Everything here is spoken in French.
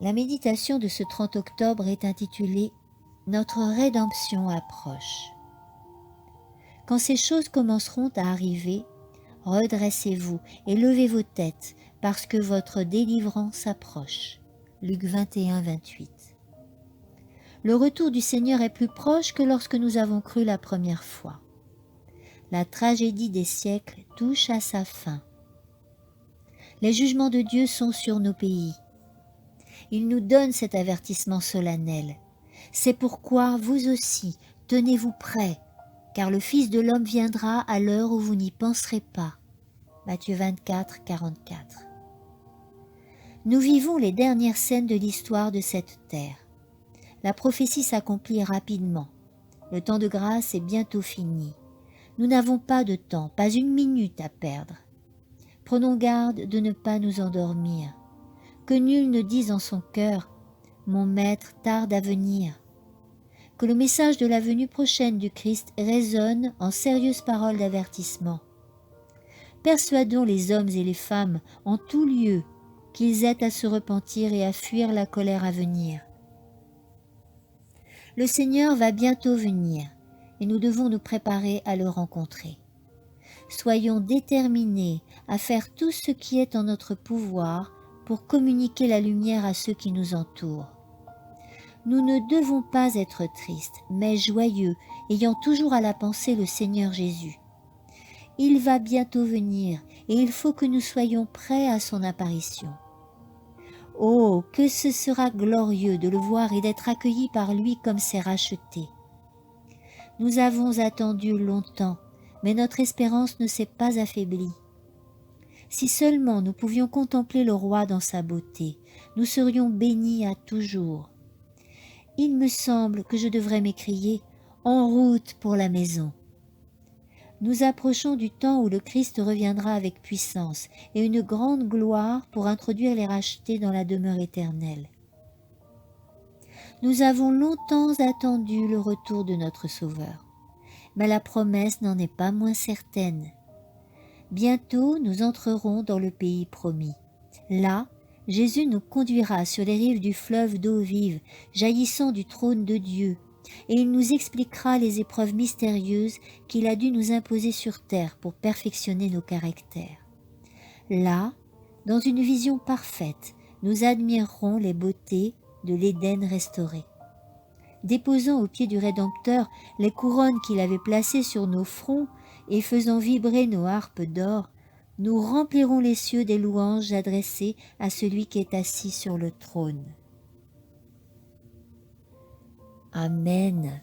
La méditation de ce 30 octobre est intitulée « Notre rédemption approche ». Quand ces choses commenceront à arriver, redressez-vous et levez vos têtes, parce que votre délivrance approche. Luc 21, 28. Le retour du Seigneur est plus proche que lorsque nous avons cru la première fois. La tragédie des siècles touche à sa fin. Les jugements de Dieu sont sur nos pays. Il nous donne cet avertissement solennel. C'est pourquoi vous aussi, tenez-vous prêts, car le Fils de l'homme viendra à l'heure où vous n'y penserez pas. Matthieu 24, 44. Nous vivons les dernières scènes de l'histoire de cette terre. La prophétie s'accomplit rapidement. Le temps de grâce est bientôt fini. Nous n'avons pas de temps, pas une minute à perdre. Prenons garde de ne pas nous endormir. Que nul ne dise en son cœur « Mon maître tarde à venir ». Que le message de la venue prochaine du Christ résonne en sérieuses paroles d'avertissement. Persuadons les hommes et les femmes en tout lieu qu'ils aient à se repentir et à fuir la colère à venir. Le Seigneur va bientôt venir et nous devons nous préparer à le rencontrer. Soyons déterminés à faire tout ce qui est en notre pouvoir pour communiquer la lumière à ceux qui nous entourent. Nous ne devons pas être tristes, mais joyeux, ayant toujours à la pensée le Seigneur Jésus. Il va bientôt venir et il faut que nous soyons prêts à son apparition. Oh, que ce sera glorieux de le voir et d'être accueillis par lui comme ses rachetés. Nous avons attendu longtemps, mais notre espérance ne s'est pas affaiblie. Si seulement nous pouvions contempler le roi dans sa beauté, nous serions bénis à toujours. Il me semble que je devrais m'écrier « En route pour la maison ». Nous approchons du temps où le Christ reviendra avec puissance et une grande gloire pour introduire les rachetés dans la demeure éternelle. Nous avons longtemps attendu le retour de notre Sauveur, mais la promesse n'en est pas moins certaine. Bientôt, nous entrerons dans le pays promis. Là, Jésus nous conduira sur les rives du fleuve d'eau vive, jaillissant du trône de Dieu, et il nous expliquera les épreuves mystérieuses qu'il a dû nous imposer sur terre pour perfectionner nos caractères. Là, dans une vision parfaite, nous admirerons les beautés de l'Éden restauré. Déposant aux pieds du Rédempteur les couronnes qu'il avait placées sur nos fronts et faisant vibrer nos harpes d'or, nous remplirons les cieux des louanges adressées à celui qui est assis sur le trône. Amen.